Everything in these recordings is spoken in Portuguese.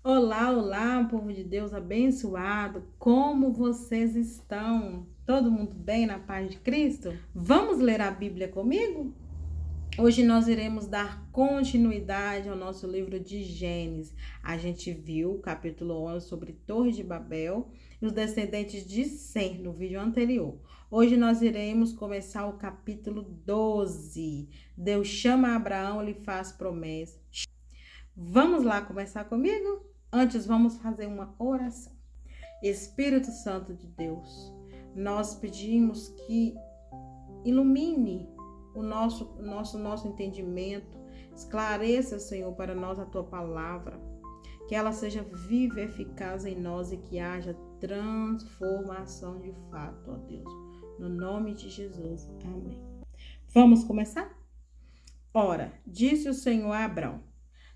Olá, olá, povo de Deus abençoado. Como vocês estão? Todo mundo bem na paz de Cristo? Vamos ler a Bíblia comigo? Hoje nós iremos dar continuidade ao nosso livro de Gênesis. A gente viu o capítulo 11 sobre Torre de Babel e os descendentes de Sem no vídeo anterior. Hoje nós iremos começar o capítulo 12. Deus chama Abraão e lhe faz promessa. Vamos lá começar comigo? Antes, vamos fazer uma oração. Espírito Santo de Deus, nós pedimos que ilumine o nosso entendimento, esclareça, Senhor, para nós a tua palavra, que ela seja viva e eficaz em nós e que haja transformação de fato, ó Deus. No nome de Jesus, amém. Vamos começar? Ora, disse o Senhor a Abrão: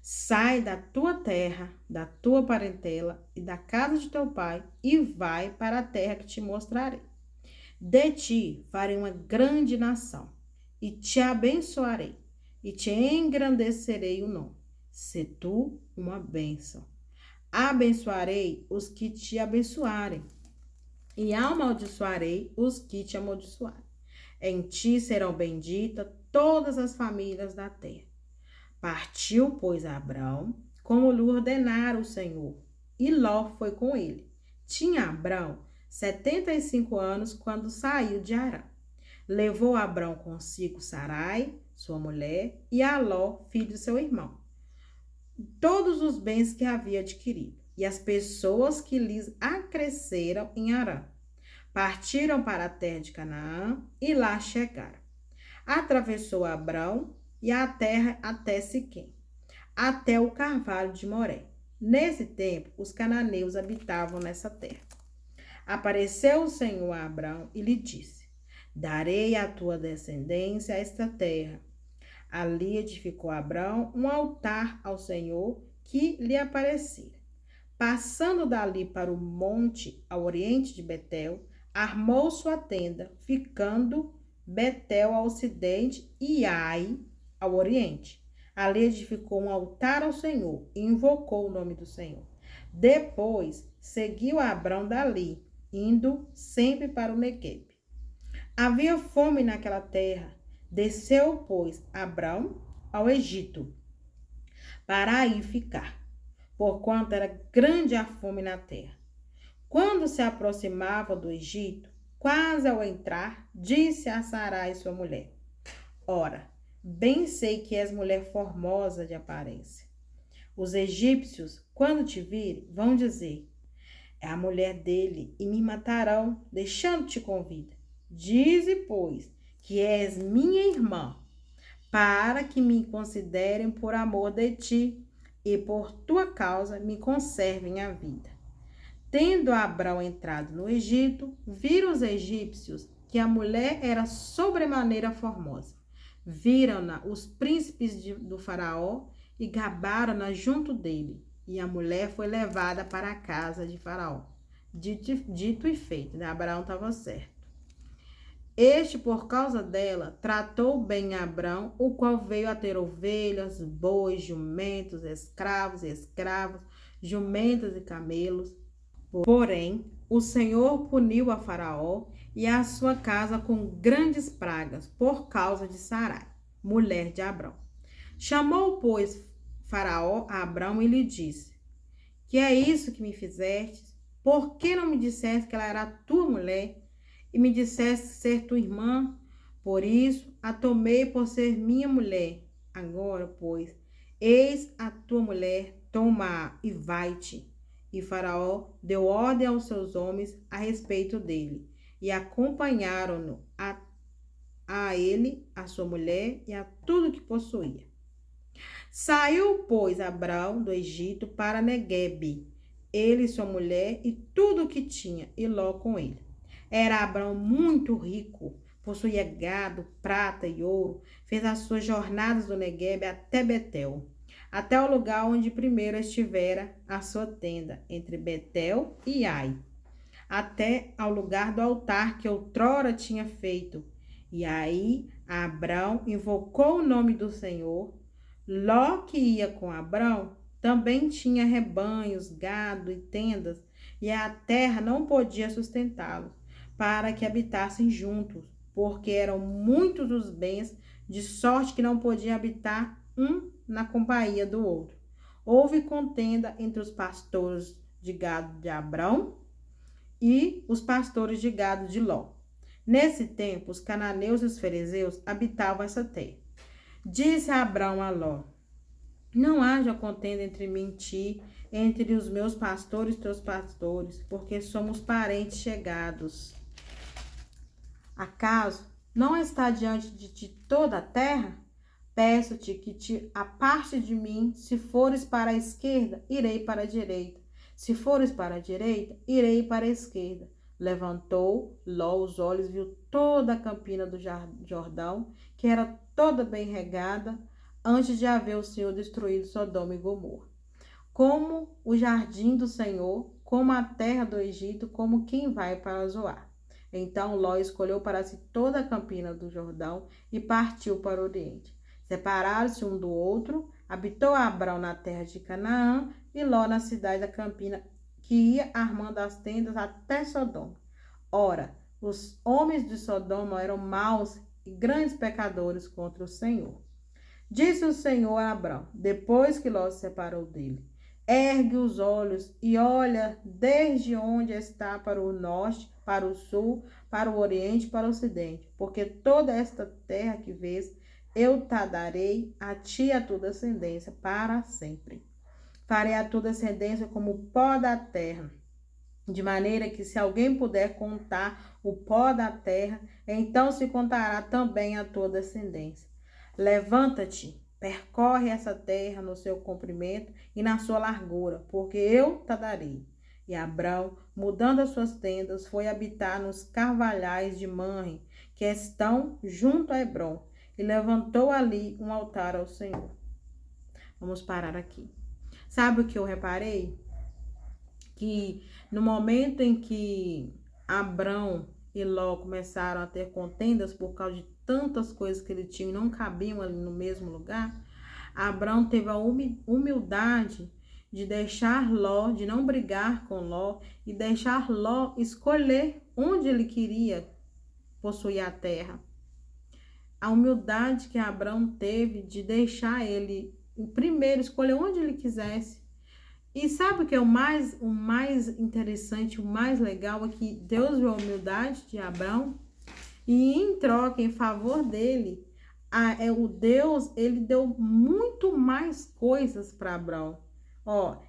sai da tua terra, da tua parentela e da casa de teu pai e vai para a terra que te mostrarei. De ti farei uma grande nação e te abençoarei e te engrandecerei o nome. Se tu uma bênção. Abençoarei os que te abençoarem e amaldiçoarei os que te amaldiçoarem. Em ti serão benditas todas as famílias da terra. Partiu, pois, Abrão, como lhe ordenara o Senhor, e Ló foi com ele. Tinha Abrão 75 anos quando saiu de Harã. Levou Abrão consigo Sarai, sua mulher, e a Ló, filho de seu irmão, todos os bens que havia adquirido, e as pessoas que lhes acresceram em Harã. Partiram para a terra de Canaã e lá chegaram. Atravessou Abrão e a terra até Siquém, até o carvalho de Moré. Nesse tempo, os cananeus habitavam nessa terra. Apareceu o Senhor a Abrão e lhe disse: darei à tua descendência esta terra. Ali edificou Abrão um altar ao Senhor que lhe aparecera. Passando dali para o monte ao oriente de Betel, armou sua tenda, ficando Betel ao ocidente e Ai ao oriente. Ali edificou um altar ao Senhor e invocou o nome do Senhor. Depois seguiu Abrão dali, indo sempre para o Neguebe. Havia fome naquela terra. Desceu, pois, Abrão ao Egito, para aí ficar, porquanto era grande a fome na terra. Quando se aproximava do Egito, quase ao entrar, disse a Sarai, sua mulher: ora, bem sei que és mulher formosa de aparência. Os egípcios, quando te virem, vão dizer: é a mulher dele, e me matarão, deixando-te com vida. Dize, pois, que és minha irmã, para que me considerem por amor de ti, e por tua causa me conservem a vida. Tendo Abrão entrado no Egito, viram os egípcios que a mulher era sobremaneira formosa. Viram-na os príncipes do faraó e gabaram-na junto dele. E a mulher foi levada para a casa de faraó. Dito e feito, né? Abraão estava certo. Este, por causa dela, tratou bem Abrão, o qual veio a ter ovelhas, bois, jumentos, escravos e escravas, jumentas e camelos. Porém, o Senhor puniu a Faraó e a sua casa com grandes pragas por causa de Sarai, mulher de Abrão. Chamou, pois, Faraó a Abrão e lhe disse: que é isso que me fizestes? Por que não me disseste que ela era tua mulher e me disseste ser tua irmã? Por isso a tomei por ser minha mulher. Agora, pois, eis a tua mulher, toma-a e vai-te. E Faraó deu ordem aos seus homens a respeito dele, e acompanharam-no a ele, a sua mulher e a tudo que possuía. Saiu, pois, Abrão do Egito para Neguebe, ele e sua mulher e tudo o que tinha, e Ló com ele. Era Abrão muito rico, possuía gado, prata e ouro, fez as suas jornadas do Neguebe até Betel, até o lugar onde primeiro estivera a sua tenda, entre Betel e Ai, até ao lugar do altar que outrora tinha feito. E aí Abrão invocou o nome do Senhor. Ló, que ia com Abrão, também tinha rebanhos, gado e tendas, e a terra não podia sustentá-los, para que habitassem juntos, porque eram muitos os bens, de sorte que não podiam habitar um na companhia do outro. Houve contenda entre os pastores de gado de Abrão e os pastores de gado de Ló. Nesse tempo, os cananeus e os fariseus habitavam essa terra. Disse Abrão a Ló: não haja contenda entre mim e ti, entre os meus pastores e teus pastores, porque somos parentes chegados. Acaso não está diante de ti toda a terra? Peço-te que te aparte de mim. Se fores para a esquerda, irei para a direita. Se fores para a direita, irei para a esquerda. Levantou Ló os olhos, viu toda a campina do Jordão, que era toda bem regada, antes de haver o Senhor destruído Sodoma e Gomorra. Como o jardim do Senhor, como a terra do Egito, como quem vai para Zoar. Então Ló escolheu para si toda a campina do Jordão e partiu para o oriente. Separaram-se um do outro, habitou Abrão na terra de Canaã e Ló na cidade da campina, que ia armando as tendas até Sodoma. Ora, os homens de Sodoma eram maus e grandes pecadores contra o Senhor. Disse o Senhor a Abrão, depois que Ló se separou dele: ergue os olhos e olha desde onde está para o norte, para o sul, para o oriente, para o ocidente, porque toda esta terra que vês, eu te darei a ti e a tua descendência para sempre. Farei a tua descendência como o pó da terra, de maneira que se alguém puder contar o pó da terra, então se contará também a tua descendência. Levanta-te, percorre essa terra no seu comprimento e na sua largura, porque eu te darei. E Abrão, mudando as suas tendas, foi habitar nos carvalhais de Manre, que estão junto a Hebrom, e levantou ali um altar ao Senhor. Vamos parar aqui. Sabe o que eu reparei? Que no momento em que Abrão e Ló começaram a ter contendas por causa de tantas coisas que ele tinha e não cabiam ali no mesmo lugar, Abrão teve a humildade de deixar Ló, de não brigar com Ló e deixar Ló escolher onde ele queria possuir a terra. A humildade que Abrão teve de deixar ele, primeiro, escolher onde ele quisesse. E sabe o que é o mais interessante, o mais legal? É que Deus viu a humildade de Abrão e em troca, em favor dele, Deus, ele deu muito mais coisas para Abrão.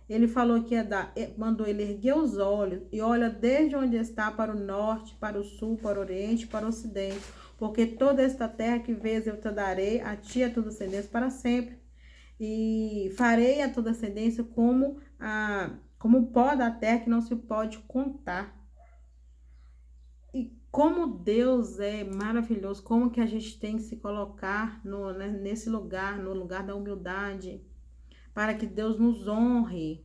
Ele falou que ia dar, mandou ele erguer os olhos e olha desde onde está para o norte, para o sul, para o oriente, para o ocidente, porque toda esta terra que vês eu te darei a ti e a tua descendência para sempre. E farei a tua descendência como o pó da terra que não se pode contar. E como Deus é maravilhoso, como que a gente tem que se colocar nesse lugar, no lugar da humildade, para que Deus nos honre.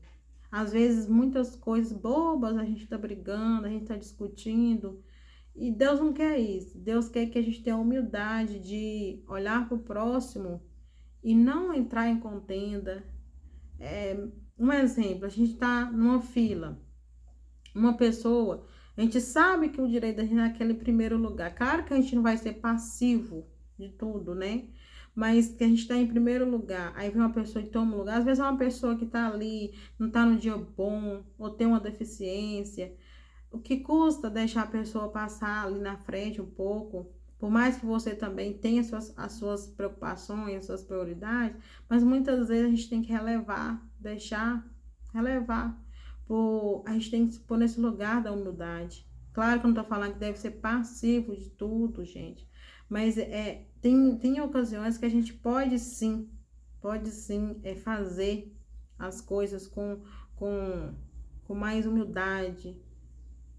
Às vezes, muitas coisas bobas, a gente está brigando, a gente está discutindo, e Deus não quer isso. Deus quer que a gente tenha a humildade de olhar para o próximo e não entrar em contenda. Um exemplo, a gente está numa fila, uma pessoa, a gente sabe que o direito da gente é naquele primeiro lugar. Claro que a gente não vai ser passivo de tudo, né? Mas que a gente está em primeiro lugar, aí vem uma pessoa e toma um lugar. Às vezes é uma pessoa que está ali, não está no dia bom, ou tem uma deficiência. O que custa deixar a pessoa passar ali na frente um pouco? Por mais que você também tenha as suas preocupações, as suas prioridades, mas muitas vezes a gente tem que relevar, relevar. A gente tem que se pôr nesse lugar da humildade. Claro que eu não estou falando que deve ser passivo de tudo, gente. Mas tem ocasiões que a gente pode sim fazer as coisas com mais humildade,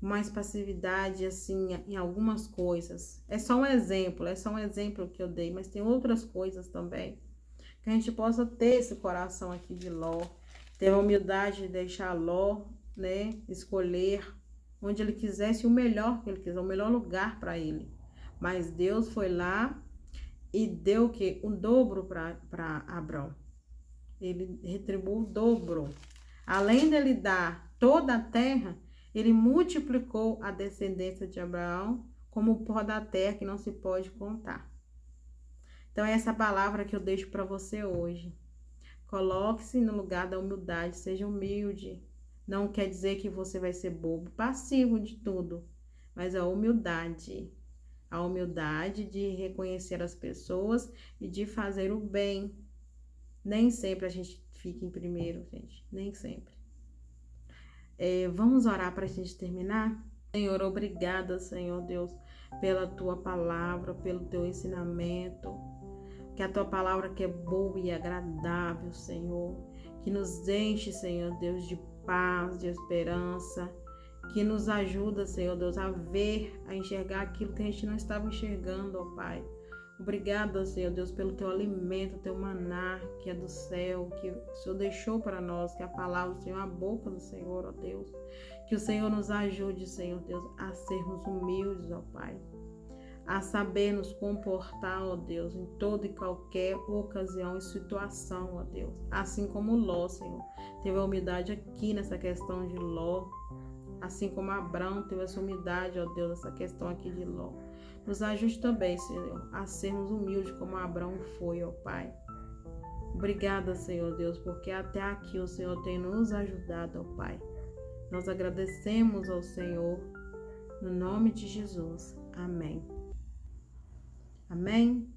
mais passividade, assim, em algumas coisas. É só um exemplo que eu dei, mas tem outras coisas também. Que a gente possa ter esse coração aqui de Ló, ter a humildade de deixar Ló, né, escolher onde ele quisesse o melhor que ele quiser, o melhor lugar para ele. Mas Deus foi lá e deu o quê? O dobro para Abrão. ele retribuiu o dobro. Além dele dar toda a terra, ele multiplicou a descendência de Abraão como o pó da terra que não se pode contar. Então, é essa palavra que eu deixo para você hoje. Coloque-se no lugar da humildade, seja humilde. Não quer dizer que você vai ser bobo, passivo de tudo, mas a humildade de reconhecer as pessoas e de fazer o bem. Nem sempre a gente fica em primeiro, gente, nem sempre. Vamos orar para a gente terminar? Senhor, obrigada, Senhor Deus, pela tua palavra, pelo teu ensinamento. Que a tua palavra que é boa e agradável, Senhor, que nos enche, Senhor Deus, de paz, de esperança, que nos ajuda, Senhor Deus, a ver, a enxergar aquilo que a gente não estava enxergando, ó Pai. Obrigada, Senhor Deus, pelo teu alimento, teu maná, que é do céu, que o Senhor deixou para nós, que a palavra do Senhor, a boca do Senhor, ó Deus. Que o Senhor nos ajude, Senhor Deus, a sermos humildes, ó Pai. A saber nos comportar, ó Deus, em toda e qualquer ocasião e situação, ó Deus. Assim como Ló, Senhor, teve a humildade aqui nessa questão de Ló. Assim como Abraão teve essa humildade, ó Deus, essa questão aqui de Ló. Nos ajude também, Senhor, a sermos humildes como Abraão foi, ó Pai. Obrigada, Senhor Deus, porque até aqui o Senhor tem nos ajudado, ó Pai. Nós agradecemos ao Senhor, no nome de Jesus. Amém. Amém?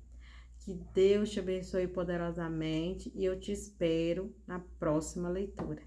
Que Deus te abençoe poderosamente e eu te espero na próxima leitura.